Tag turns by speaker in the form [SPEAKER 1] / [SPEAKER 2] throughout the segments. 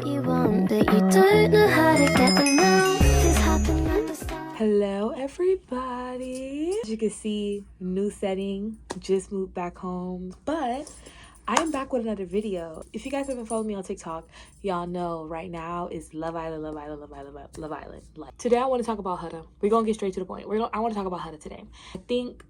[SPEAKER 1] what you want, but you don't know how to get them now. This happened at the start.
[SPEAKER 2] Hello everybody. As you can see, new setting, just moved back home, but I am back with another video. If you guys haven't followed me on TikTok, y'all know right now is Love Island, Love Island, Love Island, Love Island. Like, today I want to talk about Huda. We're gonna get straight to the point. I want to talk about Huda today. I think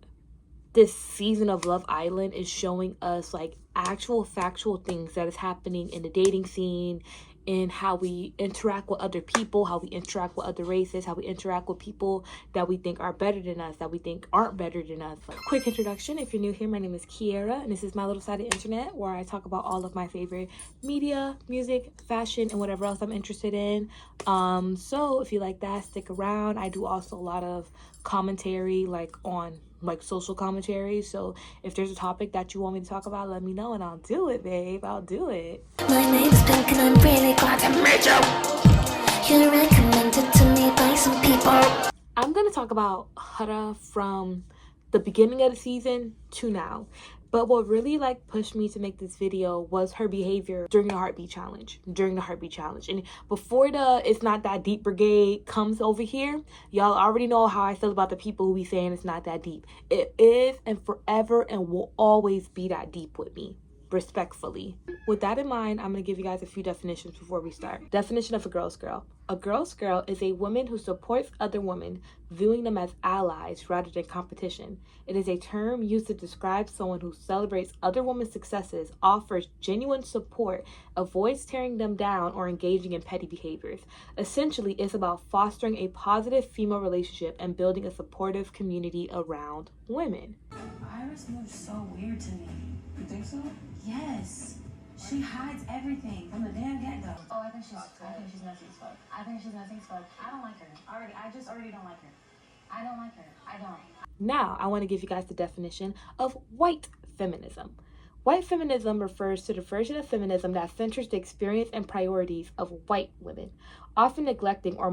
[SPEAKER 2] this season of Love Island is showing us like actual factual things that is happening in the dating scene, in how we interact with other people, how we interact with other races, how we interact with people that we think are better than us, that we think aren't better than us. Quick introduction, if you're new here, my name is Kiera, and this is my little side of internet where I talk about all of my favorite media, music, fashion, and whatever else I'm interested in. So if you like that, stick around. I do also a lot of commentary, like on like social commentary, so if there's a topic that you want me to talk about, let me know and I'll do it, babe. I'll do it.
[SPEAKER 1] My name's Pink and I'm really glad I met you. You're recommended to me by some people.
[SPEAKER 2] I'm gonna talk about Huda from the beginning of the season to now. But what really like pushed me to make this video was her behavior during the heartbeat challenge. And before the It's Not That Deep brigade comes over here, y'all already know how I feel about the people who be saying it's not that deep. It is and forever and will always be that deep with me. Respectfully. With that in mind, I'm going to give you guys a few definitions before we start. Definition of a girl's girl. A girl's girl is a woman who supports other women, viewing them as allies rather than competition. It is a term used to describe someone who celebrates other women's successes, offers genuine support, avoids tearing them down, or engaging in petty behaviors. Essentially, it's about fostering a positive female relationship and building a supportive community around women.
[SPEAKER 3] Iris moves so weird to me. You think so? Yes. She hides everything from the damn get-go.
[SPEAKER 4] Oh, I think she's messy as fuck. I think she's messy as fuck. I don't like her. I just already don't like her. I don't like her. I don't.
[SPEAKER 2] Now, I want to give you guys the definition of white feminism. White feminism refers to the version of feminism that centers the experience and priorities of white women, often neglecting or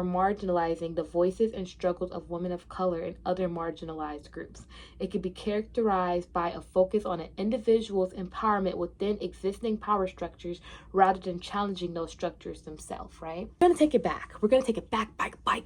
[SPEAKER 2] marginalizing the voices and struggles of women of color and other marginalized groups. It can be characterized by a focus on an individual's empowerment within existing power structures rather than challenging those structures themselves, right? We're going to take it back. We're going to take it back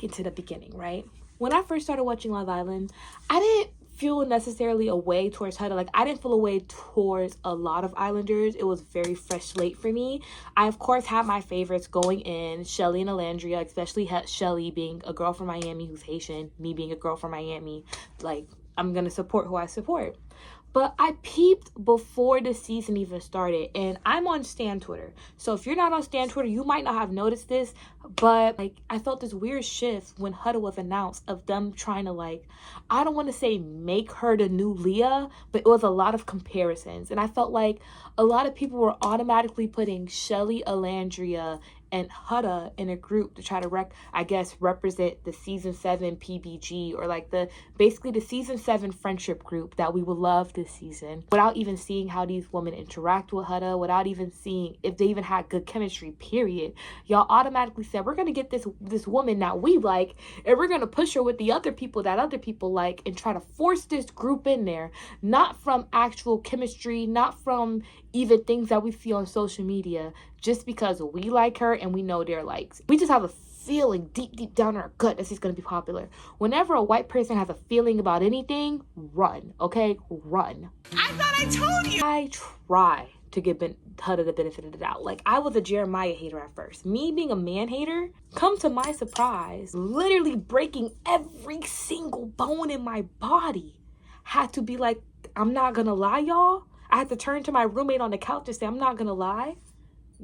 [SPEAKER 2] into the beginning, right? When I first started watching Love Island, I didn't feel necessarily a way towards Huda. Like, I didn't feel a way towards a lot of Islanders. It was very fresh slate for me. I, of course, had my favorites going in, Shelly and Alandria, especially Shelly being a girl from Miami who's Haitian, me being a girl from Miami. Like, I'm going to support who I support. But I peeped before the season even started, and I'm on Stan Twitter. So if you're not on Stan Twitter, you might not have noticed this, but like I felt this weird shift when Huda was announced of them trying to, like, I don't want to say make her the new Leah, but it was a lot of comparisons. And I felt like a lot of people were automatically putting Shelly, Alandria, and Huda in a group to try to represent the season 7 PBG, or like basically the season 7 friendship group that we would love this season, without even seeing how these women interact with Huda, without even seeing if they even had good chemistry, period. Y'all automatically said, we're gonna get this woman that we like, and we're gonna push her with the other people that other people like, and try to force this group in there, not from actual chemistry, not from even things that we see on social media, just because we like her and we know their likes. We just have a feeling deep down in our gut that she's going to be popular. Whenever a white person has a feeling about anything, run, okay? Run.
[SPEAKER 3] I thought I told you.
[SPEAKER 2] I try to give Huda the benefit of the doubt. Like, I was a Jeremiah hater at first. Me being a man hater, come to my surprise, literally breaking every single bone in my body, had to be like, I'm not gonna lie, y'all. I had to turn to my roommate on the couch and say, I'm not gonna lie.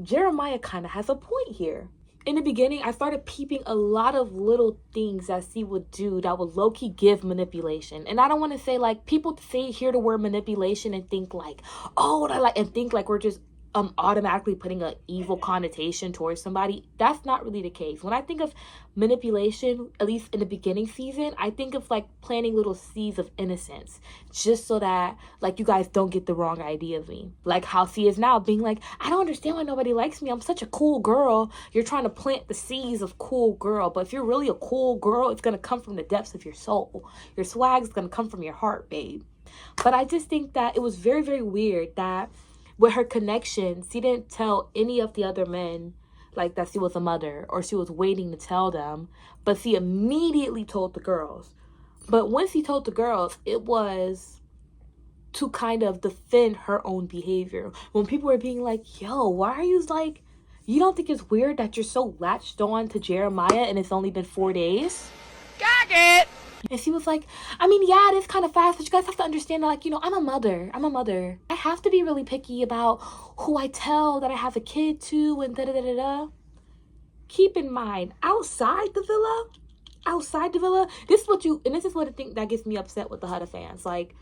[SPEAKER 2] Jeremiah kind of has a point here. In the beginning, I started peeping a lot of little things that C would do that would low-key give manipulation. And I don't want to say, like, people hear the word manipulation and think like, oh, and think like we're just automatically putting an evil connotation towards somebody. That's not really the case. When I think of manipulation, at least in the beginning season, I think of like planting little seeds of innocence, just so that like you guys don't get the wrong idea of me. Like how C is now being like, I don't understand why nobody likes me. I'm such a cool girl. You're trying to plant the seeds of cool girl, but if you're really a cool girl, it's gonna come from the depths of your soul. Your swag is gonna come from your heart, babe. But I just think that it was very, very weird that with her connections, she didn't tell any of the other men like that she was a mother or she was waiting to tell them, but she immediately told the girls. But when she told the girls, it was to kind of defend her own behavior. When people were being like, yo, why are you like, you don't think it's weird that you're so latched on to Jeremiah and it's only been 4 days? Got it! And she was like, I mean, yeah, it is kind of fast, but you guys have to understand that, like, you know, I'm a mother. I have to be really picky about who I tell that I have a kid to and da-da-da-da-da. Keep in mind, outside the villa, this is what the thing that gets me upset with the Huda fans. Like,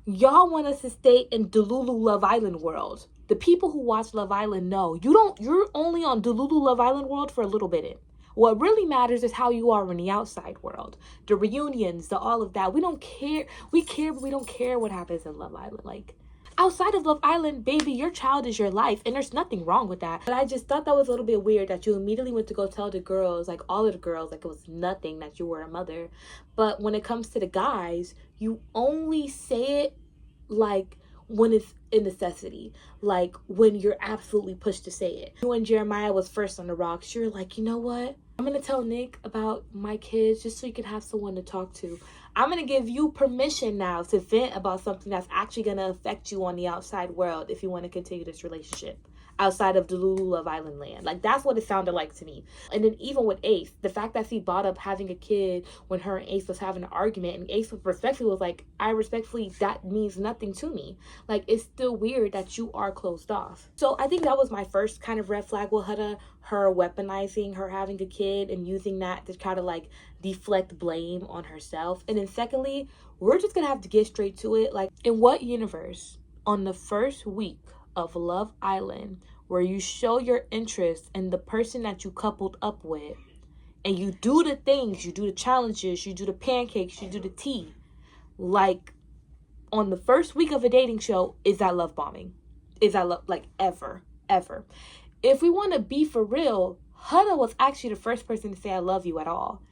[SPEAKER 2] y'all want us to stay in Delulu Love Island world. The people who watch Love Island know you're only on Delulu Love Island world for a little bit. What really matters is how you are in the outside world. The reunions, the all of that. We don't care. We care, but we don't care what happens in Love Island. Like, outside of Love Island, baby, your child is your life, and there's nothing wrong with that. But I just thought that was a little bit weird that you immediately went to go tell the girls, like all of the girls, like it was nothing that you were a mother. But when it comes to the guys, you only say it like when it's a necessity, like when you're absolutely pushed to say it. When Jeremiah was first on the rocks, you're like, you know what? I'm gonna tell Nick about my kids just so you can have someone to talk to. I'm gonna give you permission now to vent about something that's actually gonna affect you on the outside world if you want to continue this relationship outside of Delulu Love Island land. Like, that's what it sounded like to me. And then even with Ace, the fact that she brought up having a kid when her and Ace was having an argument, and Ace respectfully was like, I respectfully, that means nothing to me. Like, it's still weird that you are closed off. So I think that was my first kind of red flag with Huda, her weaponizing her having a kid and using that to try to like deflect blame on herself. And then secondly, we're just gonna have to get straight to it. Like, in what universe on the first week of Love Island where you show your interest in the person that you coupled up with and you do the things, you do the challenges, you do the pancakes, you do the tea, like on the first week of a dating show, is that love bombing? Is that love, like, ever? If we want to be for real, Huda was actually the first person to say I love you at all.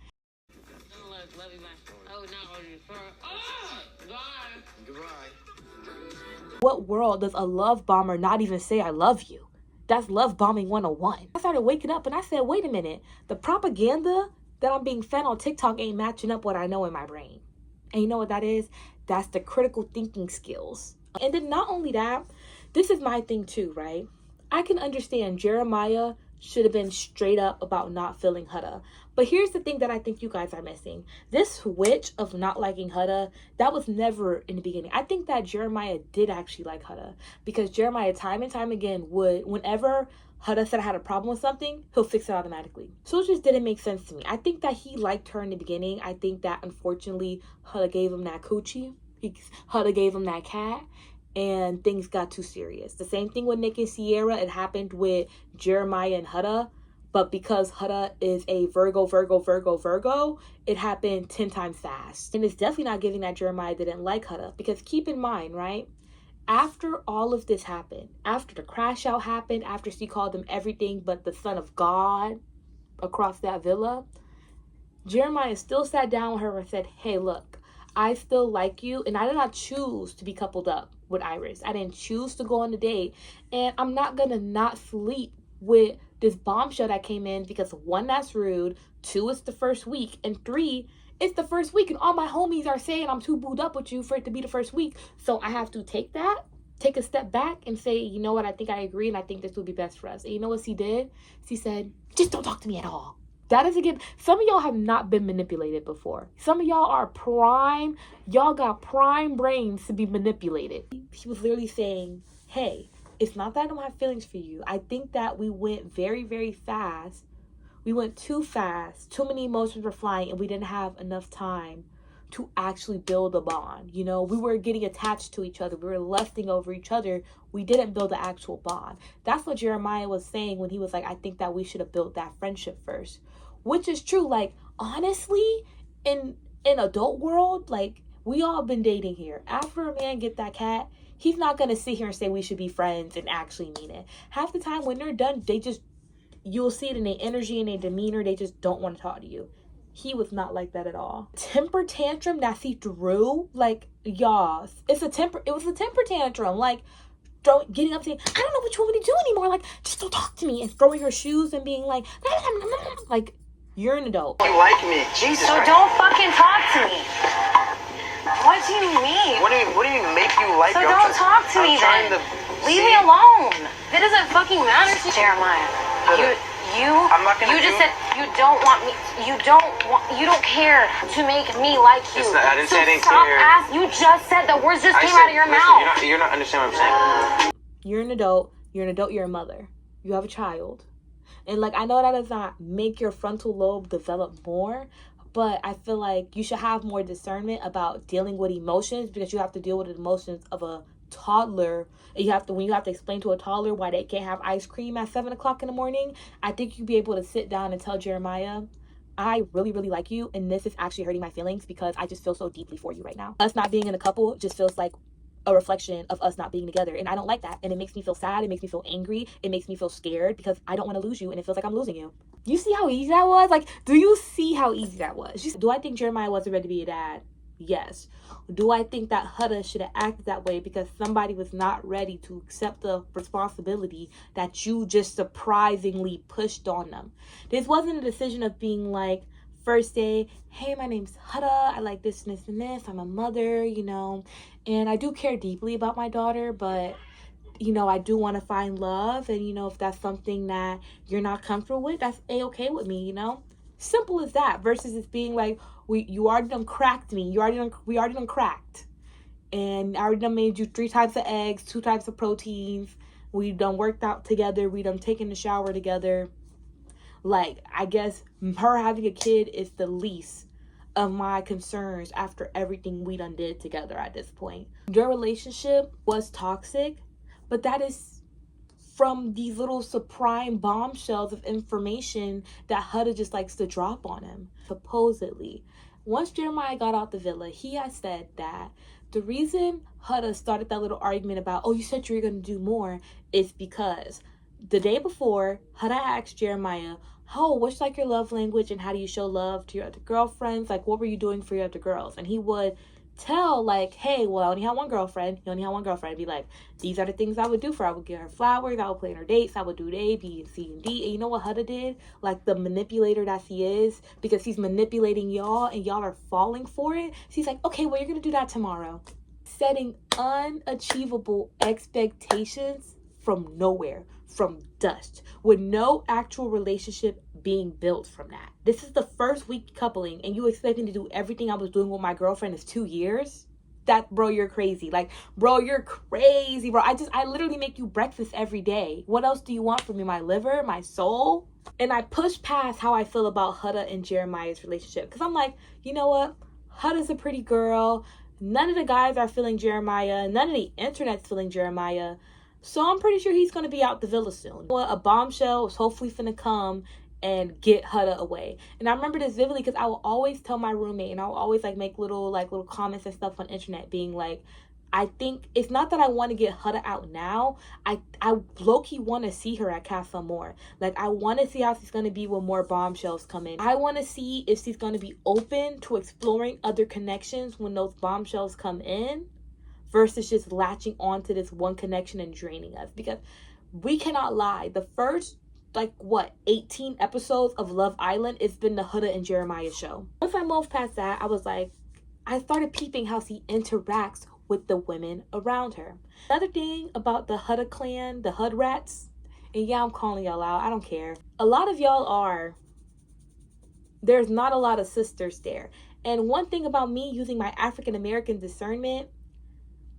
[SPEAKER 2] What world does a love bomber not even say I love you? That's love bombing 101. I started waking up and I said, wait a minute. The propaganda that I'm being fed on TikTok ain't matching up what I know in my brain. And you know what that is? That's the critical thinking skills. And then not only that, this is my thing too, right? I can understand Jeremiah should have been straight up about not feeling Huda. But here's the thing that I think you guys are missing. This switch of not liking Huda, that was never in the beginning. I think that Jeremiah did actually like Huda, because Jeremiah time and time again would, whenever Huda said I had a problem with something, he'll fix it automatically. So it just didn't make sense to me. I think that he liked her in the beginning. I think that unfortunately Huda gave him that coochie. Huda gave him that cat. And things got too serious. The same thing with Nick and Sierra. It happened with Jeremiah and Huda. But because Huda is a Virgo, it happened 10 times fast. And it's definitely not giving that Jeremiah didn't like Huda. Because keep in mind, right? After all of this happened, after the crash out happened, after she called him everything but the son of God across that villa, Jeremiah still sat down with her and said, hey, look, I still like you, and I did not choose to be coupled up with Iris. I didn't choose to go on a date, and I'm not gonna not sleep with this bombshell that came in because 1, that's rude, 2, it's the first week, and 3, it's the first week, and all my homies are saying I'm too booed up with you for it to be the first week. So I have to take a step back and say, you know what, I think I agree, and I think this would be best for us. And you know what she did? She said, just don't talk to me at all. That is a gift. Some of y'all have not been manipulated before. Some of y'all are prime. Y'all got prime brains to be manipulated. He was literally saying, hey, it's not that I don't have feelings for you. I think that we went very, very fast. We went too fast. Too many emotions were flying, and we didn't have enough time to actually build a bond. You know, we were getting attached to each other. We were lusting over each other. We didn't build an actual bond. That's what Jeremiah was saying when he was like, I think that we should have built that friendship first. Which is true. Like, honestly, in adult world, like, we all been dating here. After a man get that cat, he's not going to sit here and say we should be friends and actually mean it. Half the time when they're done, you'll see it in their energy and their demeanor. They just don't want to talk to you. He was not like that at all. Temper tantrum that he threw, like, y'all, it was a temper tantrum. Like, getting up saying, I don't know what you want me to do anymore. Like, just don't talk to me. And throwing her shoes and being like, like, you're an adult.
[SPEAKER 5] You like me. Jesus.
[SPEAKER 4] So don't fucking talk to me. What do you mean?
[SPEAKER 5] What do you make you like
[SPEAKER 4] So
[SPEAKER 5] me?
[SPEAKER 4] don't talk to me then. Leave me alone. It doesn't fucking matter to Jeremiah.
[SPEAKER 5] I'm not gonna
[SPEAKER 4] you just said you don't want me. You don't care to make me like you.
[SPEAKER 5] I didn't say I didn't
[SPEAKER 4] stop
[SPEAKER 5] care.
[SPEAKER 4] You just said the words just came out of your mouth.
[SPEAKER 5] You're not understanding what I'm saying.
[SPEAKER 2] You're an adult. You're a mother. You have a child. And like, I know that does not make your frontal lobe develop more, but I feel like you should have more discernment about dealing with emotions, because you have to deal with the emotions of a toddler. And when you have to explain to a toddler why they can't have ice cream at 7 o'clock in the morning, I think you'd be able to sit down and tell Jeremiah, I really, really like you, and this is actually hurting my feelings because I just feel so deeply for you right now. Us not being in a couple just feels like a reflection of us not being together, and I don't like that, and it makes me feel sad, it makes me feel angry, it makes me feel scared because I don't want to lose you, and it feels like I'm losing you. You see how easy that was? Like, do you see how easy that was? Do I think Jeremiah wasn't ready to be a dad? Yes. Do I think that Huda should have acted that way because somebody was not ready to accept the responsibility that you just surprisingly pushed on them? This wasn't a decision of being like, first day, hey, my name's Huda, I like this and this and this, I'm a mother, and I do care deeply about my daughter, but I do want to find love, and if that's something that you're not comfortable with, that's a-okay with me. Simple as that, versus it's being like, you already done cracked me, we already done cracked, and I already done made you 3 types of eggs, 2 types of proteins, we done worked out together, we done taken the shower together. Like, I guess her having a kid is the least of my concerns after everything we done did together at this point. Your relationship was toxic, but that is from these little surprise bombshells of information that Huda just likes to drop on him. Supposedly, once Jeremiah got out the villa, he had said that the reason Huda started that little argument about, oh, you said you were going to do more, is because the day before, Huda asked Jeremiah, oh, what's like your love language and how do you show love to your other girlfriends? Like, what were you doing for your other girls? And he would tell, like, hey, well, I only have one girlfriend. He only had one girlfriend. Be like, these are the things I would do for her. I would give her flowers. I would plan her dates. I would do A, B, and C, and D. And you know what Huda did? Like, the manipulator that he is, because he's manipulating y'all and y'all are falling for it. So he's like, okay, well, you're going to do that tomorrow. Setting unachievable expectations from nowhere, from dust, with no actual relationship being built from that. This is the first week coupling, and you expect me to do everything I was doing with my girlfriend is 2 years? That, bro, you're crazy. Like, bro, you're crazy, bro. I literally make you breakfast every day. What else do you want from me? My liver? My soul? And I push past how I feel about Huda and Jeremiah's relationship, because I'm like, you know what? Huda's a pretty girl. None of the guys are feeling Jeremiah. None of the internet's feeling Jeremiah. So I'm pretty sure he's going to be out the villa soon. A bombshell is hopefully finna come and get Huda away. And I remember this vividly because I will always tell my roommate, and I will always make little comments and stuff on the internet being like, I think it's not that I want to get Huda out now. I low-key want to see her at Casa more. Like, I want to see how she's going to be when more bombshells come in. I want to see if she's going to be open to exploring other connections when those bombshells come in, versus just latching onto this one connection and draining us. Because we cannot lie, the first 18 episodes of Love Island, it's been the Huda and Jeremiah show. Once I moved past that, I started peeping how she interacts with the women around her. Another thing about the Huda clan, the Hud rats, and yeah, I'm calling y'all out, I don't care, a lot of y'all there's not a lot of sisters there. And one thing about me using my African American discernment,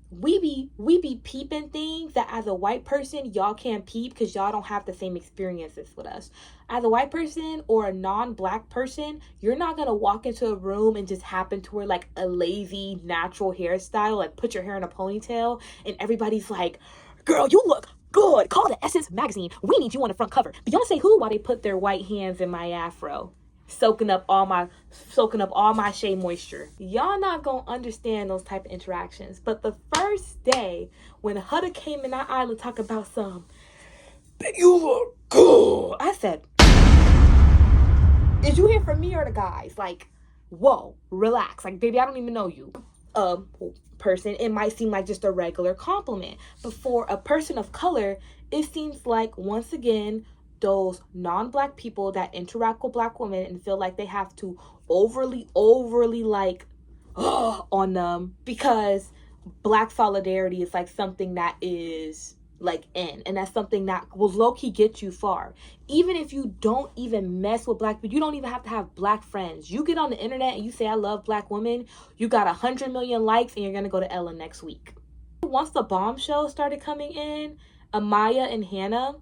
[SPEAKER 2] we be peeping things that as a white person y'all can't peep because y'all don't have the same experiences with us. As a white person or a non-black person, you're not gonna walk into a room and just happen to wear a lazy natural hairstyle, like put your hair in a ponytail, and everybody's like, girl, you look good, call the Essence magazine, we need you on the front cover. Beyonce who? While they put their white hands in my afro, soaking up all my shea moisture. Y'all not gonna understand those type of interactions. But the first day when Huda came in that island talk about you look good, I said, is you here for me or the guys? Like, whoa, relax. Like, baby, I don't even know you. a person, it might seem like just a regular compliment. But for a person of color, it seems like, once again, those non-black people that interact with black women and feel like they have to overly like on them, because black solidarity is like something that is like and that's something that will low-key get you far. Even if you don't even mess with black people, you don't even have to have black friends. You get on the internet and you say I love black women, you got 100 million likes, and you're gonna go to Ellen next week. Once the bombshells started coming in, Amaya and Hannah,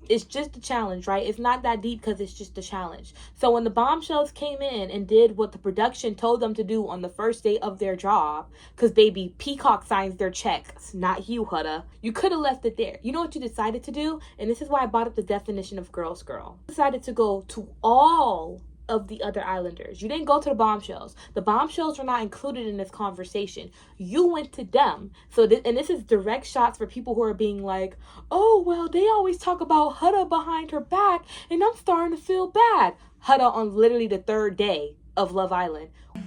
[SPEAKER 2] it's just a challenge, right? It's not that deep because it's just a challenge. So when the bombshells came in and did what the production told them to do on the first day of their job, because baby, Peacock signs their checks, not you, Huda. You could have left it there. You know what you decided to do? And this is why I brought up the definition of girl's girl. You decided to go to all of the other islanders. You didn't go to the bombshells. The bombshells were not included in this conversation. You went to them. So and this is direct shots for people who are being like, oh, well, they always talk about Huda behind her back, and I'm starting to feel bad. Huda on literally the 3rd day of Love Island.
[SPEAKER 4] But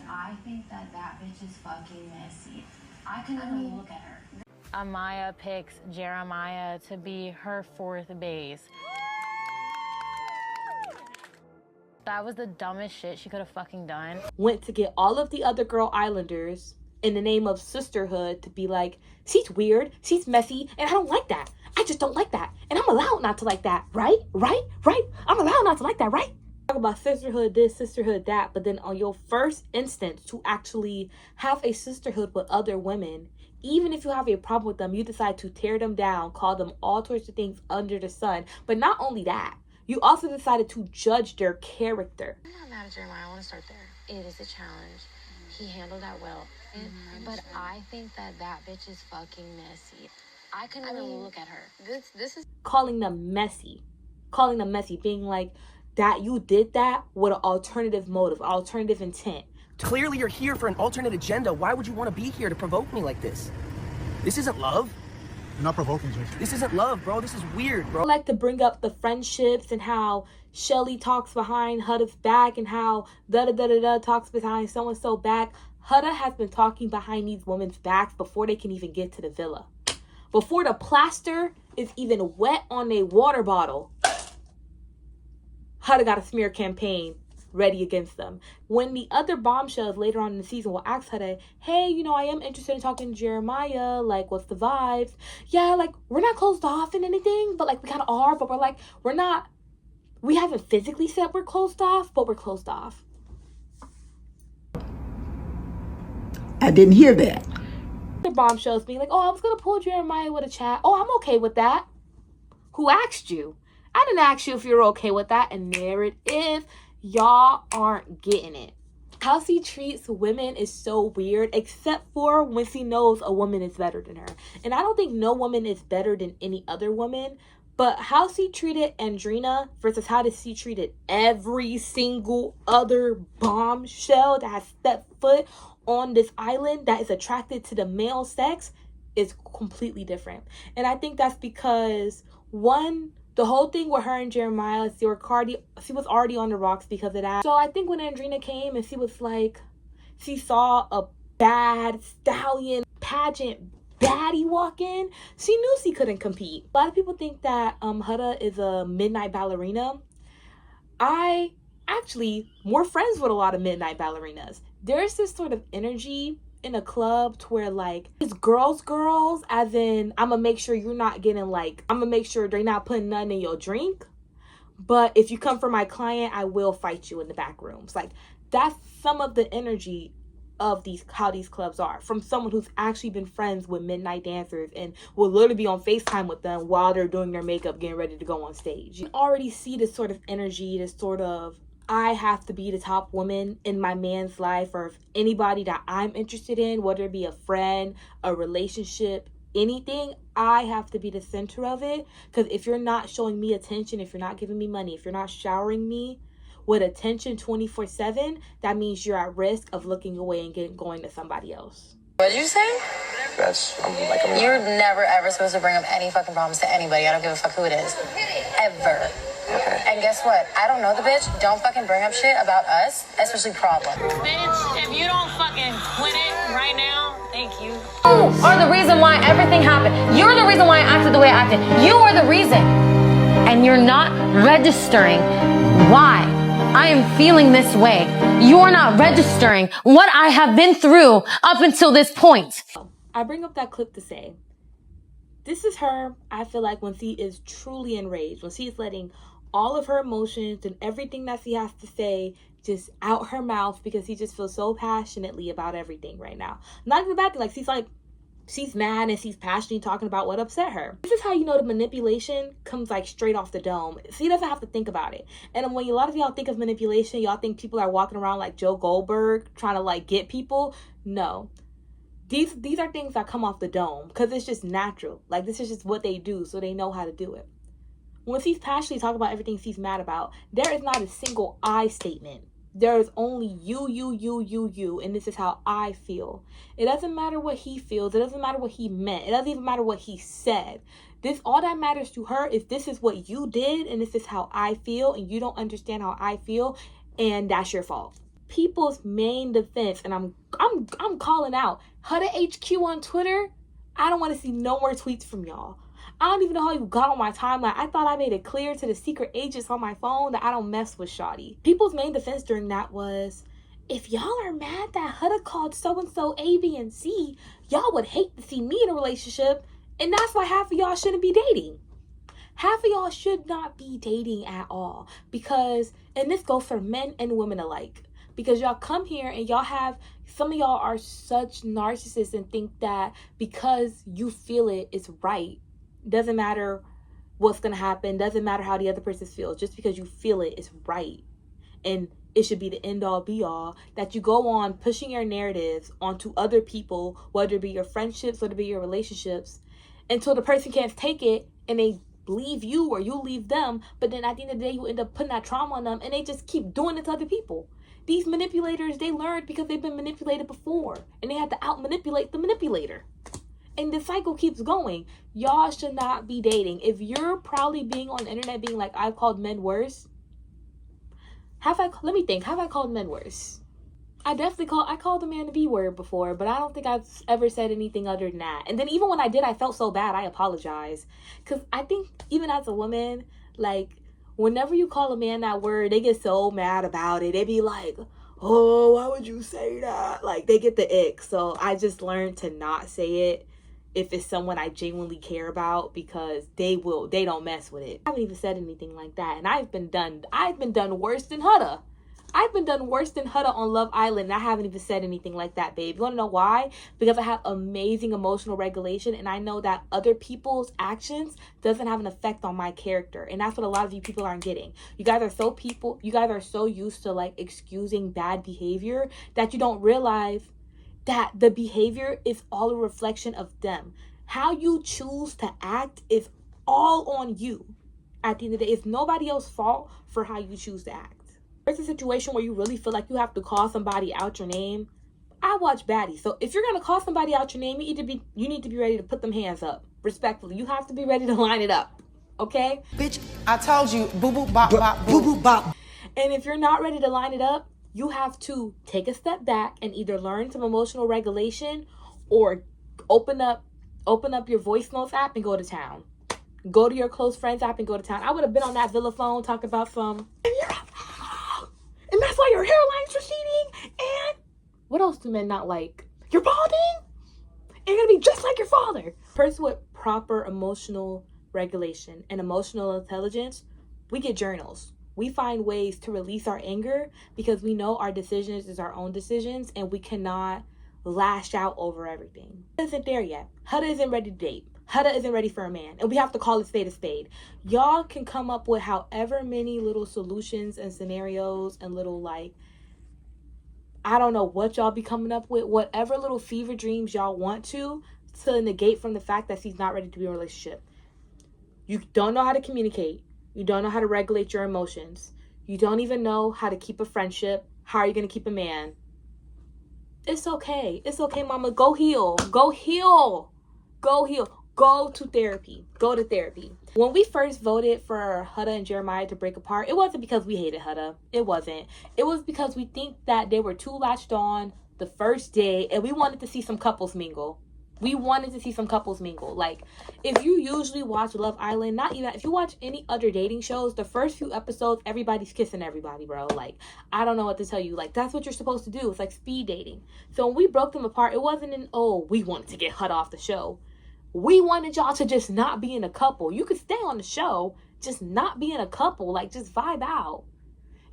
[SPEAKER 4] I think that bitch is fucking messy. I couldn't even look at her.
[SPEAKER 6] Amaya picks Jeremiah to be her 4th base. That was the dumbest shit she could have fucking done.
[SPEAKER 2] Went to get all of the other girl islanders in the name of sisterhood to be like, she's weird, she's messy, and I don't like that. I just don't like that. And I'm allowed not to like that, right? I'm allowed not to like that, right? Talk about sisterhood this, sisterhood that, but then on your first instance to actually have a sisterhood with other women, even if you have a problem with them, you decide to tear them down, call them all sorts of things under the sun. But not only that, you also decided to judge their character.
[SPEAKER 6] I'm not mad at Jeremiah. I want to start there. It is a challenge. He handled that well. But I think that bitch is fucking messy. I couldn't even look at her. This is
[SPEAKER 2] calling them messy, being like that you did that with an alternative motive, alternative intent.
[SPEAKER 7] Clearly you're here for an alternate agenda. Why would you want to be here to provoke me like this? This isn't love.
[SPEAKER 8] You're not provoking, Jake.
[SPEAKER 7] This isn't love, bro. This is weird, bro.
[SPEAKER 2] I like to bring up the friendships and how Shelly talks behind Huda's back and how da-da-da-da-da talks behind so-and-so back. Huda has been talking behind these women's backs before they can even get to the villa. Before the plaster is even wet on a water bottle, Huda got a smear campaign ready against them. When the other bombshells later on in the season will ask Huda, hey, you know, I am interested in talking to Jeremiah, like, what's the vibes? Yeah, like, we're not closed off in anything, but like, we kind of are, but we're like, we haven't physically said we're closed off, but we're closed off.
[SPEAKER 9] I didn't hear that.
[SPEAKER 2] The bombshells being like, oh, I was gonna pull Jeremiah with a chat. Oh, I'm okay with that. Who asked you? I didn't ask you if you're okay with that, and there it is. Y'all aren't getting it. How she treats women is so weird, except for when she knows a woman is better than her. And I don't think no woman is better than any other woman, but how she treated Andrina versus how she treated every single other bombshell that has stepped foot on this island that is attracted to the male sex is completely different. And I think that's because, one, the whole thing with her and Jeremiah, she was already on the rocks because of that. So I think when Andrina came and she was like, she saw a bad stallion pageant baddie walk in, she knew she couldn't compete. A lot of people think that Huda is a midnight ballerina. I actually more friends with a lot of midnight ballerinas. There's this sort of energy in a club to where like it's girls as in I'm gonna make sure you're not getting like, I'm gonna make sure they're not putting nothing in your drink, but if you come for my client, I will fight you in the back rooms. Like that's some of the energy of how these clubs are, from someone who's actually been friends with midnight dancers and will literally be on FaceTime with them while they're doing their makeup, getting ready to go on stage. You already see this sort of energy, this sort of, I have to be the top woman in my man's life, or if anybody that I'm interested in, whether it be a friend, a relationship, anything, I have to be the center of it. Because if you're not showing me attention, if you're not giving me money, if you're not showering me with attention 24/7, that means you're at risk of looking away and going to somebody else.
[SPEAKER 10] What did you say? You're never ever supposed to bring up any fucking problems to anybody. I don't give a fuck who it is. Ever.
[SPEAKER 6] And guess what? I don't know the bitch. Don't fucking bring up shit about us, especially problem.
[SPEAKER 4] Bitch, if you don't fucking quit it right now, thank you.
[SPEAKER 6] You are the reason why everything happened. You're the reason why I acted the way I acted. You are the reason. And you're not registering why I am feeling this way. You're not registering what I have been through up until this point.
[SPEAKER 2] I bring up that clip to say, this is her, I feel like, when she is truly enraged, when she's letting all of her emotions and everything that she has to say just out her mouth because she just feels so passionately about everything right now. Not even bad thing, like she's mad and she's passionately talking about what upset her. This is how you know the manipulation comes like straight off the dome. She doesn't have to think about it. And when a lot of y'all think of manipulation, y'all think people are walking around like Joe Goldberg trying to like get people. No. These are things that come off the dome because it's just natural. Like, this is just what they do, so they know how to do it. When she's passionately talking about everything she's mad about, there is not a single I statement. There is only you, and this is how I feel. It doesn't matter what he feels. It doesn't matter what he meant. It doesn't even matter what he said. All that matters to her is this is what you did, and this is how I feel, and you don't understand how I feel, and that's your fault. People's main defense, and I'm calling out Huda HQ on Twitter. I don't want to see no more tweets from y'all. I don't even know how you got on my timeline. I thought I made it clear to the secret agents on my phone that I don't mess with Shawty. People's main defense during that was, if y'all are mad that Huda called so-and-so A, B, and C, y'all would hate to see me in a relationship, and that's why half of y'all shouldn't be dating. Half of y'all should not be dating at all. Because, and this goes for men and women alike, because y'all come here and some of y'all are such narcissists and think that because you feel it's right. Doesn't matter what's going to happen. Doesn't matter how the other person feels. Just because you feel it's right. And it should be the end all be all. That you go on pushing your narratives onto other people, whether it be your friendships, whether it be your relationships, until the person can't take it and they leave you or you leave them. But then at the end of the day, you end up putting that trauma on them and they just keep doing it to other people. These manipulators, they learned because they've been manipulated before. And they had to out-manipulate the manipulator. And the cycle keeps going. Y'all should not be dating. If you're proudly being on the internet being like, I've called men worse. Let me think. Have I called men worse? I called a man the B word before, but I don't think I've ever said anything other than that. And then even when I did, I felt so bad. I apologize. Because I think even as a woman, like, whenever you call a man that word, they get so mad about it. They be like, oh, why would you say that? Like, they get the ick. So I just learned to not say it if it's someone I genuinely care about, because they don't mess with it. I haven't even said anything like that. And I've been done worse than Huda. I've been done worse than Huda on Love Island, and I haven't even said anything like that, babe. You want to know why? Because I have amazing emotional regulation, and I know that other people's actions doesn't have an effect on my character. And that's what a lot of you people aren't getting. You guys are so used to like excusing bad behavior that you don't realize that the behavior is all a reflection of them. How you choose to act is all on you. At the end of the day, it's nobody else's fault for how you choose to act. There's a situation where you really feel like you have to call somebody out your name. I watch baddies. So if you're going to call somebody out your name, you need to be ready to put them hands up. Respectfully. You have to be ready to line it up. Okay?
[SPEAKER 8] Bitch, I told you, boo boo bop bop boo boo bop.
[SPEAKER 2] And if you're not ready to line it up, you have to take a step back and either learn some emotional regulation or open up your voice notes app and go to town. Go to your close friends app and go to town. I would have been on that Villa phone talking about and that's why your hairline's receding. And what else do men not like? You're balding? And you're gonna be just like your father. Person with proper emotional regulation and emotional intelligence, we get journals. We find ways to release our anger because we know our decisions is our own decisions and we cannot lash out over everything. Huda isn't there yet. Huda isn't ready to date. Huda isn't ready for a man. And we have to call a spade a spade. Y'all can come up with however many little solutions and scenarios and little like, I don't know what y'all be coming up with. Whatever little fever dreams y'all want to negate from the fact that she's not ready to be in a relationship. You don't know how to communicate. You don't know how to regulate your emotions. You don't even know how to keep a friendship. How are you going to keep a man? It's okay. It's okay, mama. Go heal. Go heal. Go heal. Go to therapy. Go to therapy. When we first voted for Huda and Jeremiah to break apart, it wasn't because we hated Huda. It wasn't. It was because we think that they were too latched on the first day, and we wanted to see some couples mingle. We wanted to see some couples mingle. Like, if you usually watch Love Island, not even, if you watch any other dating shows, the first few episodes, everybody's kissing everybody, bro. Like, I don't know what to tell you. Like, that's what you're supposed to do. It's like speed dating. So when we broke them apart, it wasn't we wanted to get Huda off the show. We wanted y'all to just not be in a couple. You could stay on the show, just not be in a couple. Like, just vibe out.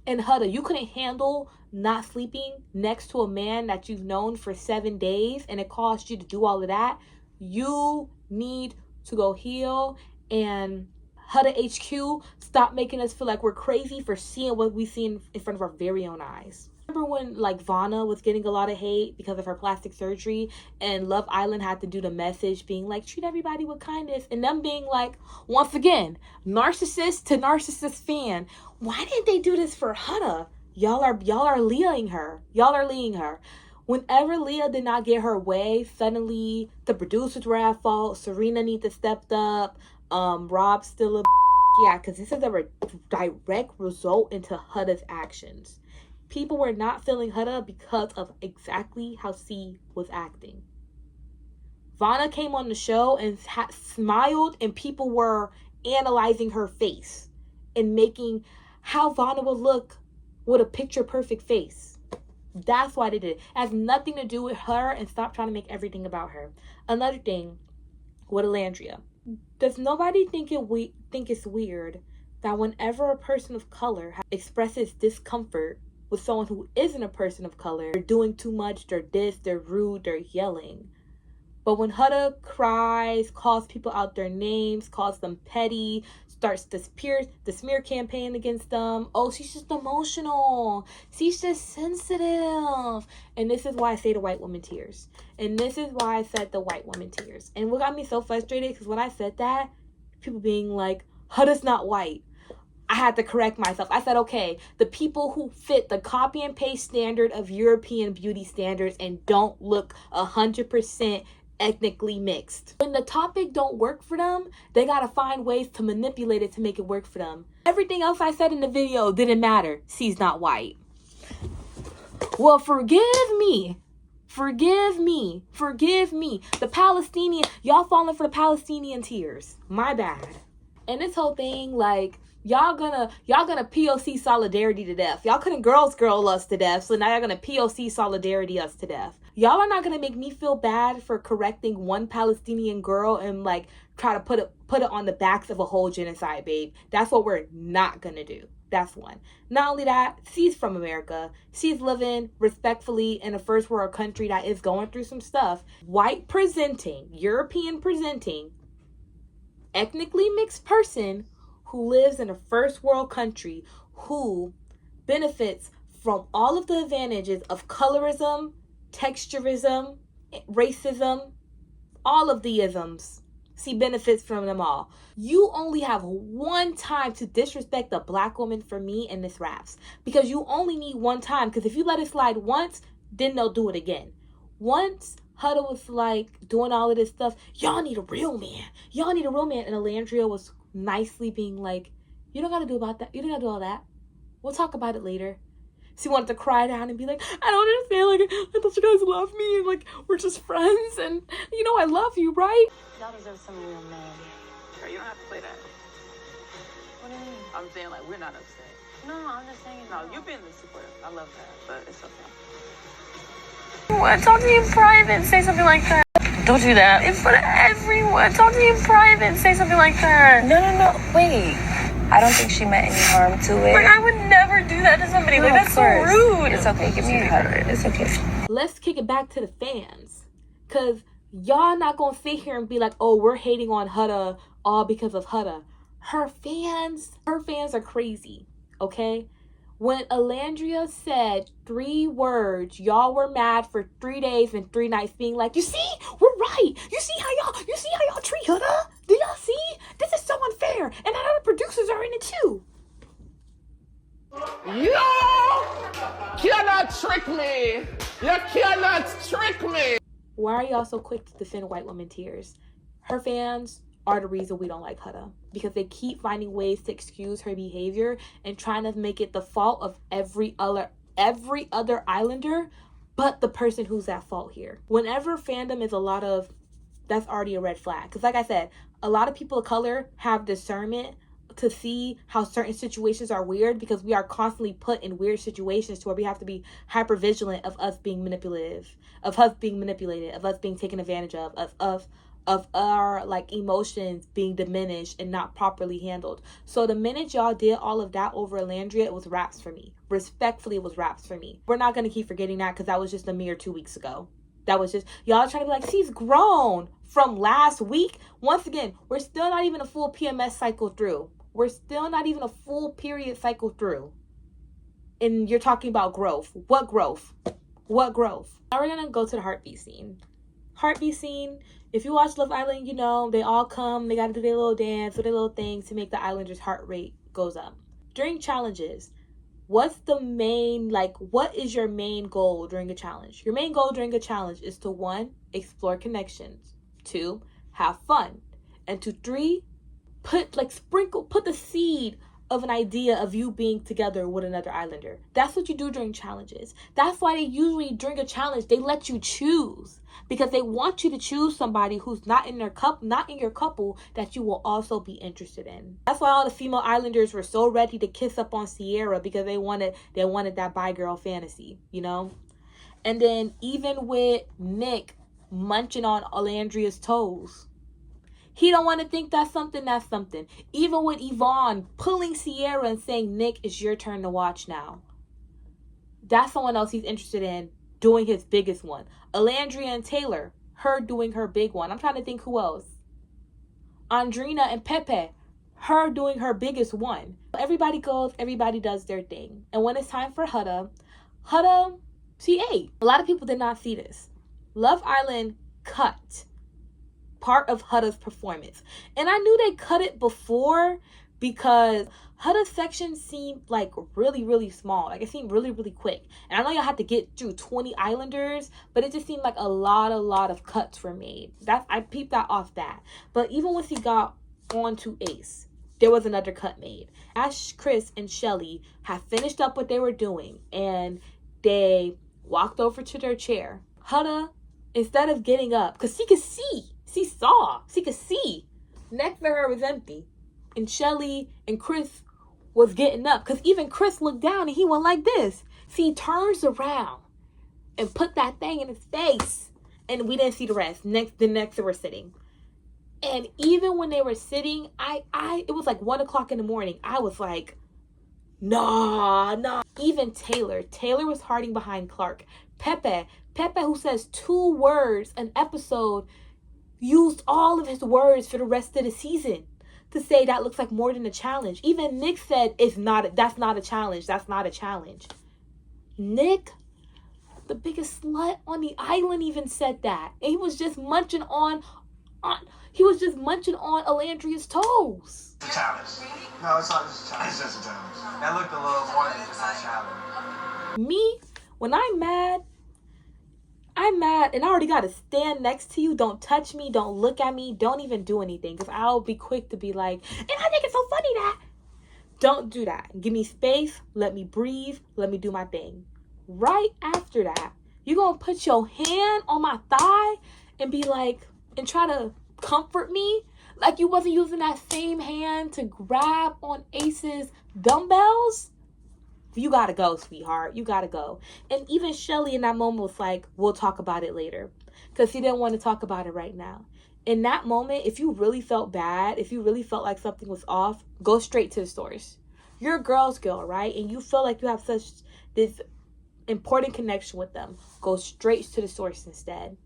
[SPEAKER 2] And Huda, you couldn't handle not sleeping next to a man that you've known for 7 days and it cost you to do all of that. You need to go heal. And Huda HQ, stop making us feel like we're crazy for seeing what we see in front of our very own eyes. Remember when like Vanna was getting a lot of hate because of her plastic surgery, and Love Island had to do the message being like, treat everybody with kindness, and them being like, once again, narcissist to narcissist fan. Why didn't they do this for Huda? Y'all are Leah-ing her. Y'all are Leah-ing her. Whenever Leah did not get her way, suddenly the producers were at fault. Serena needs to step up. Rob's still a yeah, because this is a direct result into Huda's actions. People were not feeling Huda because of exactly how C was acting. Vanna came on the show and smiled, and people were analyzing her face and making how Vanna would look with a picture-perfect face. That's why they did it. It has nothing to do with her, and stop trying to make everything about her. Another thing with Alandria. Does nobody think it's weird that whenever a person of color expresses discomfort with someone who isn't a person of color, they're doing too much, they're this, they're rude, they're yelling? But when Huda cries, calls people out their names, calls them petty, starts the smear campaign against them, oh, she's just emotional, she's just sensitive. And this is why I say the white woman tears. And this is why I said the white woman tears. And what got me so frustrated, because when I said that, people being like, Huda's not white. I had to correct myself. I said, okay, the people who fit the copy and paste standard of European beauty standards and don't look 100% ethnically mixed. When the topic don't work for them, they gotta find ways to manipulate it to make it work for them. Everything else I said in the video didn't matter. She's not white. Well, forgive me. Forgive me. Forgive me. The Palestinian, y'all falling for the Palestinian tears. My bad. And this whole thing, like, y'all gonna POC solidarity to death. Y'all couldn't girls girl us to death, so now y'all gonna POC solidarity us to death. Y'all are not gonna make me feel bad for correcting one Palestinian girl and like try to put it on the backs of a whole genocide, babe. That's what we're not gonna do. That's one. Not only that, she's from America. She's living respectfully in a first world country that is going through some stuff. White presenting, European presenting, ethnically mixed person who lives in a first world country who benefits from all of the advantages of colorism, texturism, racism, all of the isms. She benefits from them all. You only have one time to disrespect a black woman for me in this raps. Because you only need one time. Because if you let it slide once, then they'll do it again. Once Huda was like doing all of this stuff, y'all need a real man. Y'all need a real man. And Alandria was nicely being like, you don't gotta do about that. You don't gotta do all that. We'll talk about it later. She wanted to cry down and be like, I don't understand. Like, I thought you guys love me. And like, we're just friends. And you know, I love you, right?
[SPEAKER 4] Y'all deserve some real men.
[SPEAKER 5] Girl, you don't have to play that.
[SPEAKER 4] What do you mean?
[SPEAKER 5] I'm saying, like, we're not upset.
[SPEAKER 4] No, I'm just saying.
[SPEAKER 5] No, you've been supportive. I love that, but it's okay.
[SPEAKER 10] What? Talk to me in private and say something like that. Don't do that. In front of everyone. Talk to me in private and say something like that.
[SPEAKER 11] No. Wait. I don't think she meant any harm to it.
[SPEAKER 10] Like, I would never do that to somebody.
[SPEAKER 11] No,
[SPEAKER 10] like, that's so rude.
[SPEAKER 11] It's okay. Give me a hug. It's okay.
[SPEAKER 2] Let's kick it back to the fans. Because y'all not going to sit here and be like, oh, we're hating on Huda all because of Huda. Her fans are crazy, okay? When Alandria said 3 words, y'all were mad for 3 days and 3 nights being like, you see, we're right. You see how y'all treat Huda? Do y'all see? This is so unfair. And I know the producers are in it too.
[SPEAKER 12] You cannot trick me. You cannot trick me.
[SPEAKER 2] Why are y'all so quick to defend white woman tears? Her fans are the reason we don't like Huda, because they keep finding ways to excuse her behavior and trying to make it the fault of every other islander but the person who's at fault here. Whenever fandom is a lot of, that's already a red flag. Because like I said, a lot of people of color have discernment to see how certain situations are weird, because we are constantly put in weird situations to where we have to be hyper vigilant of us being manipulative, of us being manipulated, of us being taken advantage of our like emotions being diminished and not properly handled. So the minute y'all did all of that over Alandria, it was raps for me. Respectfully, it was raps for me. We're not going to keep forgetting that, because that was just a mere 2 weeks ago. That was just, y'all trying to be like, she's grown from last week. Once again, we're still not even a full PMS cycle through. We're still not even a full period cycle through. And you're talking about growth. What growth? What growth? Now we're going to go to the heartbeat scene. Heartbeat scene. If you watch Love Island, you know, they all come, they got to do their little dance or their little things to make the Islanders' heart rate goes up. During challenges, what's the main, like, what is your main goal during a challenge? Your main goal during a challenge is to 1, explore connections. 2, have fun. And to 3, put the seed of an idea of you being together with another islander. That's what you do during challenges. That's why they usually, during a challenge, they let you choose, because they want you to choose somebody who's not in your couple that you will also be interested in. That's why all the female islanders were so ready to kiss up on Sierra, because they wanted that bi girl fantasy, you know? And then even with Nick munching on Alandria's toes, he don't want to think that's something. Even with Yvonne pulling Sierra and saying, Nick, it's your turn to watch now. That's someone else he's interested in doing his biggest one. Alandria and Taylor, her doing her big one. I'm trying to think who else. Andrina and Pepe, her doing her biggest one. Everybody goes, everybody does their thing. And when it's time for Huda, she ate. A lot of people did not see this. Love Island cut part of Huda's performance. And I knew they cut it before, because Huda's section seemed like really, really small. Like, it seemed really, really quick. And I know y'all had to get through 20 islanders, but it just seemed like a lot of cuts were made. I peeped that off that. But even once he got onto Ace, there was another cut made. Ash, Chris, and Shelly had finished up what they were doing, and they walked over to their chair. Huda, instead of getting up, because she could see, she could see. Next to her was empty. And Shelly and Chris was getting up, because even Chris looked down and he went like this. See, he turns around and put that thing in his face. And we didn't see the rest. The next they were sitting. And even when they were sitting, it was like 1 o'clock in the morning. I was like, nah. Even Taylor was hiding behind Clark. Pepe, who says 2 words an episode, used all of his words for the rest of the season to say that looks like more than a challenge. Even Nick said that's not a challenge. Nick, the biggest slut on the island, even said that. And he was just munching on Alandria's toes.
[SPEAKER 13] It's a challenge. No, it's not just a challenge. It's just a challenge. That looked a little more than just a challenge.
[SPEAKER 2] Me, when I'm mad, and I already got to stand next to you. Don't touch me. Don't look at me. Don't even do anything, because I'll be quick to be like, and I think it's so funny that. Don't do that. Give me space. Let me breathe. Let me do my thing. Right after that, you're going to put your hand on my thigh and be like, and try to comfort me like you wasn't using that same hand to grab on Ace's dumbbells. You gotta go, sweetheart. You gotta go. And even Shelly in that moment was like, we'll talk about it later, because she didn't want to talk about it right now. In that moment, if you really felt bad, if you really felt like something was off, go straight to the source. You're a girl's girl, right? And you feel like you have this important connection with them. Go straight to the source instead.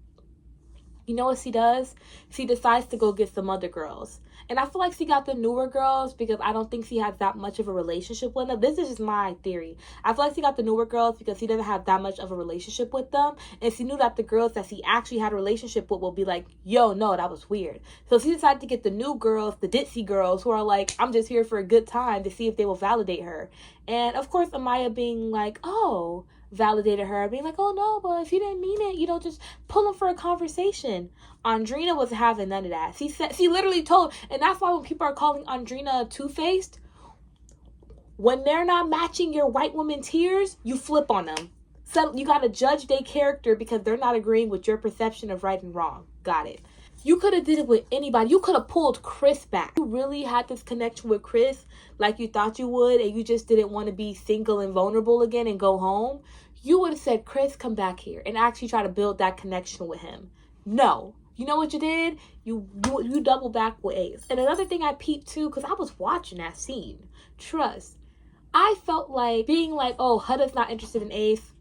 [SPEAKER 2] You know what she does? She decides to go get some other girls. And I feel like she got the newer girls because I don't think she has that much of a relationship with them. This is just my theory. I feel like she got the newer girls because she doesn't have that much of a relationship with them. And she knew that the girls that she actually had a relationship with will be like, yo, no, that was weird. So she decided to get the new girls, the ditzy girls, who are like, I'm just here for a good time, to see if they will validate her. And of course, Amaya being like, oh, validated her, being like, oh no, but if you didn't mean it, just pull him for a conversation. Andrina was having none of that. She literally told, and that's why when people are calling Andrina two-faced, when they're not matching your white woman tears, you flip on them. So you gotta judge their character because they're not agreeing with your perception of right and wrong. Got it. You could have did it with anybody. You could have pulled Chris back. You really had this connection with Chris like you thought you would, and you just didn't want to be single and vulnerable again and go home. You would have said, Chris, come back here, and actually try to build that connection with him. No. You know what you did? You double back with Ace. And another thing I peeped too, because I was watching that scene. Trust. I felt like being like, oh, Huda's not interested in Ace.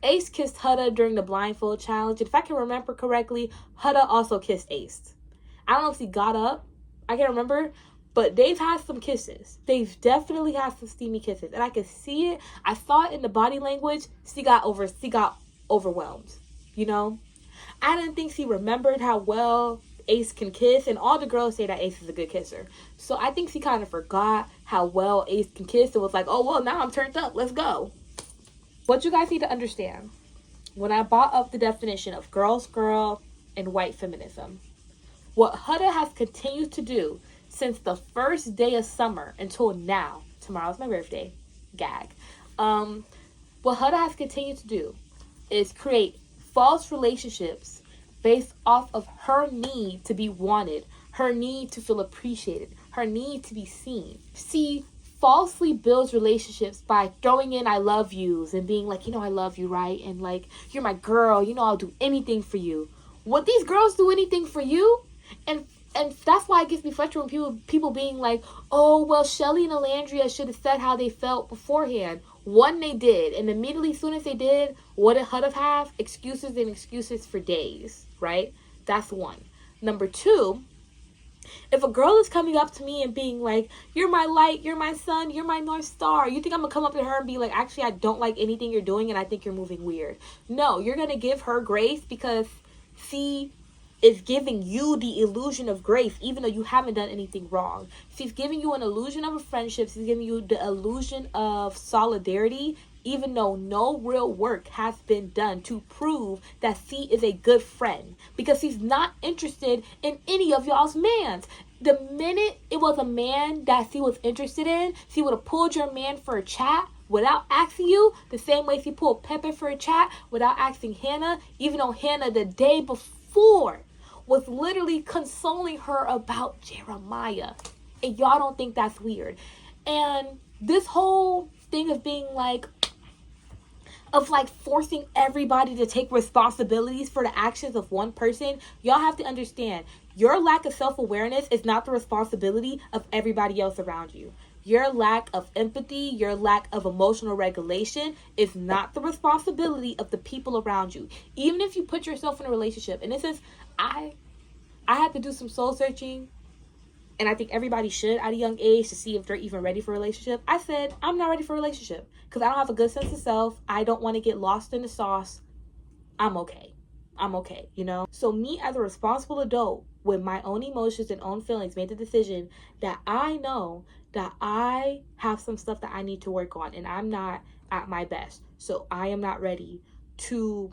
[SPEAKER 2] Ace kissed Huda during the blindfold challenge. If I can remember correctly, Huda also kissed Ace. I don't know if he got up. I can't remember. But they've had some kisses. They've definitely had some steamy kisses. And I could see it. I saw it in the body language. She got overwhelmed. I didn't think she remembered how well Ace can kiss. And all the girls say that Ace is a good kisser. So I think she kind of forgot how well Ace can kiss. And was like, oh, well, now I'm turned up. Let's go. What you guys need to understand, when I brought up the definition of girl's girl and white feminism, what Huda has continued to do since the first day of summer until now, tomorrow's my birthday, gag, what Huda has continued to do is create false relationships based off of her need to be wanted, her need to feel appreciated, her need to be seen. She falsely builds relationships by throwing in I love yous and being like, I love you, right? And like, you're my girl, I'll do anything for you. Would these girls do anything for you? And that's why it gets me frustrated when people being like, oh, well, Shelly and Alandria should have said how they felt beforehand. One, they did. And immediately as soon as they did, what did Huda have? Excuses and excuses for days, right? That's one. Number two, if a girl is coming up to me and being like, you're my light, you're my sun, you're my North Star, you think I'm going to come up to her and be like, actually, I don't like anything you're doing and I think you're moving weird. No, you're going to give her grace because she is giving you the illusion of grace, even though you haven't done anything wrong. She's giving you an illusion of a friendship. She's giving you the illusion of solidarity, even though no real work has been done to prove that she is a good friend, because she's not interested in any of y'all's mans. The minute it was a man that she was interested in, she would have pulled your man for a chat without asking you, the same way she pulled Pepe for a chat without asking Hannah, even though Hannah the day before was literally consoling her about Jeremiah. And y'all don't think that's weird. And this whole thing of being like, forcing everybody to take responsibilities for the actions of one person, y'all have to understand, your lack of self-awareness is not the responsibility of everybody else around you. Your lack of empathy, your lack of emotional regulation is not the responsibility of the people around you. Even if you put yourself in a relationship, and this is, I had to do some soul searching, and I think everybody should at a young age to see if they're even ready for a relationship. I said, I'm not ready for a relationship because I don't have a good sense of self. I don't want to get lost in the sauce. I'm okay. So me as a responsible adult with my own emotions and own feelings made the decision that I know that I have some stuff that I need to work on and I'm not at my best. So I am not ready to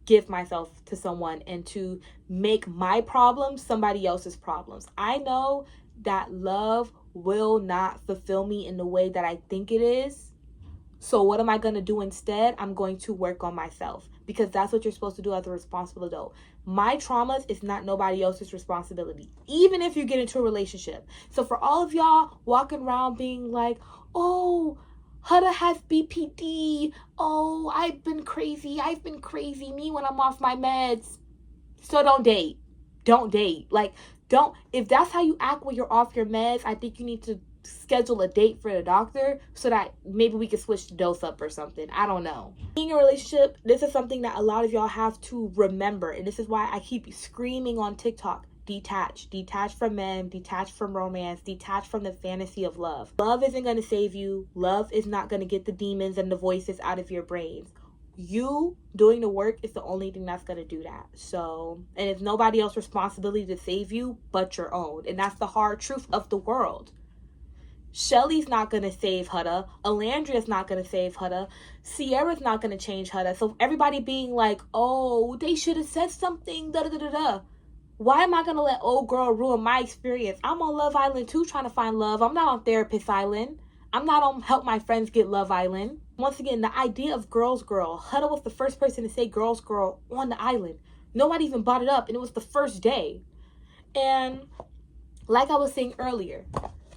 [SPEAKER 2] give myself to someone and to make my problems somebody else's problems. I know that love will not fulfill me in the way that I think it is. So what am I going to do instead? I'm going to work on myself, because that's what you're supposed to do as a responsible adult. My traumas is not nobody else's responsibility, even if you get into a relationship. So for all of y'all walking around being like, oh, Huda has BPD. Oh, I've been crazy. Me when I'm off my meds. So don't date. If that's how you act when you're off your meds, I think you need to schedule a date for the doctor so that maybe we can switch the dose up or something. I don't know. Being in a relationship, this is something that a lot of y'all have to remember. And this is why I keep screaming on TikTok. Detach from men, detach from romance, detach from the fantasy of love. Love isn't going to save you. Love is not going to get the demons and the voices out of your brains. You doing the work is the only thing that's going to do that. So, and it's nobody else's responsibility to save you but your own. And that's the hard truth of the world. Shelly's not going to save Huda. Alandria's not going to save Huda. Sierra's not going to change Huda. So everybody being like, oh, they should have said something, da-da-da-da-da. Why am I going to let old girl ruin my experience? I'm on Love Island too trying to find love. I'm not on Therapist Island. I'm not on Help My Friends Get Love Island. Once again, the idea of girls girl. Huda was the first person to say girls girl on the island. Nobody even brought it up, and it was the first day. And like I was saying earlier,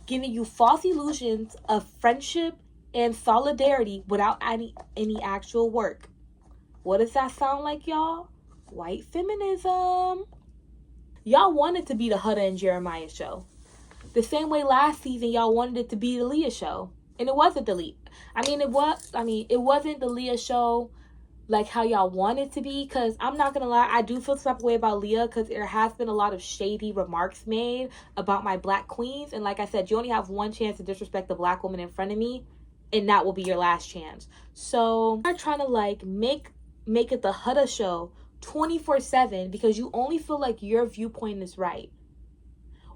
[SPEAKER 2] giving you false illusions of friendship and solidarity without any actual work. What does that sound like, y'all? White feminism. Y'all wanted to be the Huda and Jeremiah show. The same way last season y'all wanted it to be the Leah show. And it wasn't the Leah. It wasn't the Leah show like how y'all want it to be, because I'm not gonna lie, I do feel some type of way about Leah, because there has been a lot of shady remarks made about my black queens, and like I said, you only have one chance to disrespect the black woman in front of me, and that will be your last chance. So I'm trying to like make it the Huda show 24/7 because you only feel like your viewpoint is right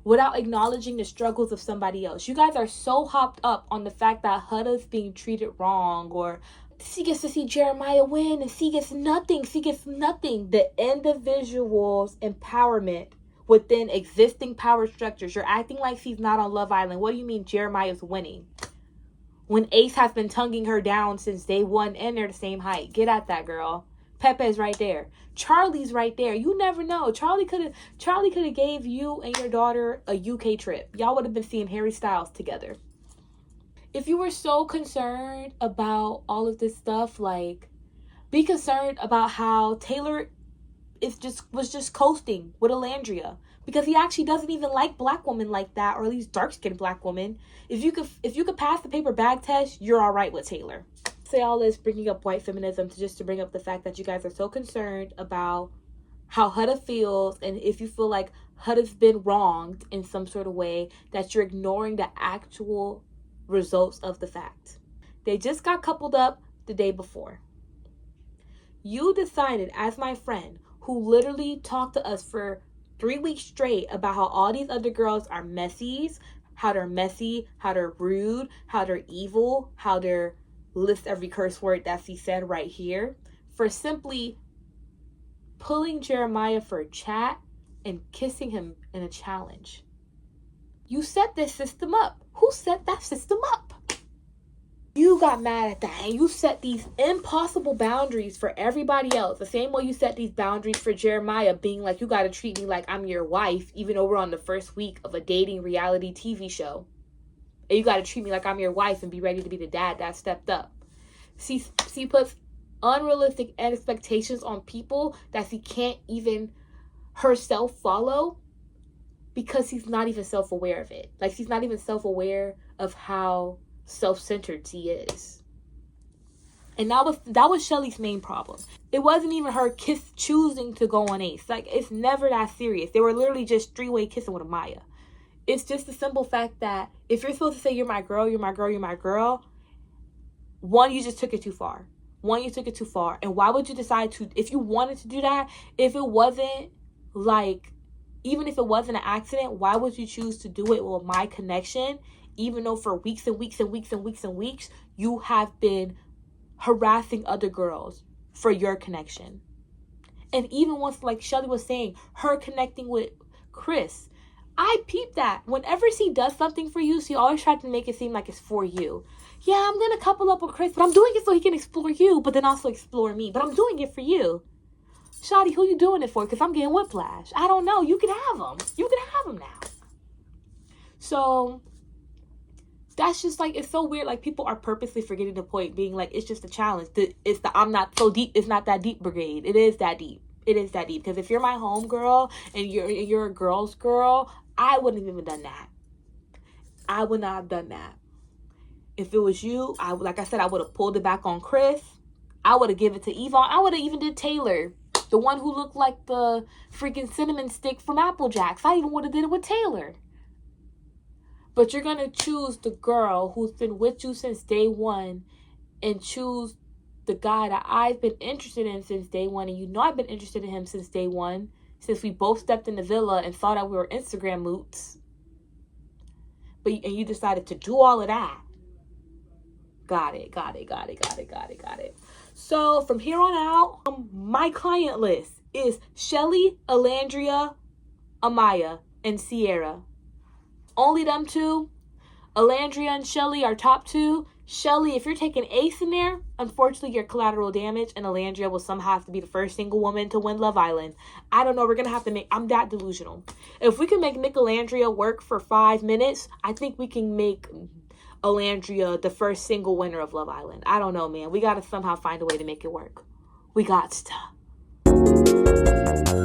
[SPEAKER 2] without acknowledging the struggles of somebody else. You guys are so hopped up on the fact that Huda's being treated wrong, or she gets to see Jeremiah win and she gets nothing. She gets nothing. The individual's empowerment within existing power structures. You're acting like she's not on Love Island. What do you mean Jeremiah's winning? When Ace has been tonguing her down since day one and they're the same height. Get at that, girl. Pepe's right there. Charlie's right there. You never know. Charlie could have gave you and your daughter a UK trip. Y'all would have been seeing Harry Styles together. If you were so concerned about all of this stuff, like, be concerned about how Taylor was just coasting with Alandria, because he actually doesn't even like black women like that, or at least dark-skinned black women. If you could pass the paper bag test, you're all right with Taylor. Say all this bringing up white feminism to bring up the fact that you guys are so concerned about how Huda feels, and if you feel like Huda's been wronged in some sort of way, that you're ignoring the actual results of the fact. They just got coupled up the day before. You decided, as my friend, who literally talked to us for 3 weeks straight about how all these other girls are messies, how they're messy, how they're rude, how they're evil, how they're list every curse word that she said right here, for simply pulling Jeremiah for a chat and kissing him in a challenge. You set this system up. Who set that system up? You got mad at that, and you set these impossible boundaries for everybody else. The same way you set these boundaries for Jeremiah, being like, you got to treat me like I'm your wife, even though we're on the first week of a dating reality TV show. And you got to treat me like I'm your wife and be ready to be the dad that stepped up. She puts unrealistic expectations on people that she can't even herself follow, because she's not even self-aware of it. Like, she's not even self-aware of how self-centered she is. And that was Shelly's main problem. It wasn't even her choosing to go on Ace. Like, it's never that serious. They were literally just three-way kissing with Amaya. It's just the simple fact that if you're supposed to say you're my girl, you're my girl, you're my girl, one, you just took it too far. And why would you decide to, if you wanted to do that, if it wasn't like, even if it wasn't an accident, why would you choose to do it with my connection, even though for weeks and weeks and weeks and weeks and weeks, you have been harassing other girls for your connection? And even once, like Shelly was saying, her connecting with Chris, I peeped that. Whenever she does something for you, she always tries to make it seem like it's for you. Yeah, I'm going to couple up with Chris, but I'm doing it so he can explore you, but then also explore me. But I'm doing it for you. Shawty, who you doing it for? Because I'm getting whiplash. I don't know. You can have him. You can have him now. So that's just like, it's so weird. Like, people are purposely forgetting the point, being like, it's just a challenge. It's the I'm not so deep. It's not that deep brigade. It is that deep. It is that deep. Because if you're my home girl and you're a girl's girl, I wouldn't have even done that. I would not have done that. If it was you, like I said, I would have pulled it back on Chris. I would have given it to Yvonne. I would have even did Taylor. The one who looked like the freaking cinnamon stick from Apple Jacks. I even would have did it with Taylor. But you're going to choose the girl who's been with you since day one and choose the guy that I've been interested in since day one. And you know I've been interested in him since day one. Since we both stepped in the villa and thought that we were Instagram moots. and you decided to do all of that. Got it. So from here on out, my client list is Shelly, Alandria, Amaya, and Sierra. Only them two. Alandria and Shelly are top two. Shelly, if you're taking Ace in there, unfortunately you're collateral damage, and Alandria will somehow have to be the first single woman to win Love Island. I don't know, we're gonna have to I'm that delusional. If we can make Nick Alandria work for 5 minutes, I think we can make Alandria the first single winner of Love Island. I don't know, man. We gotta somehow find a way to make it work. We got to.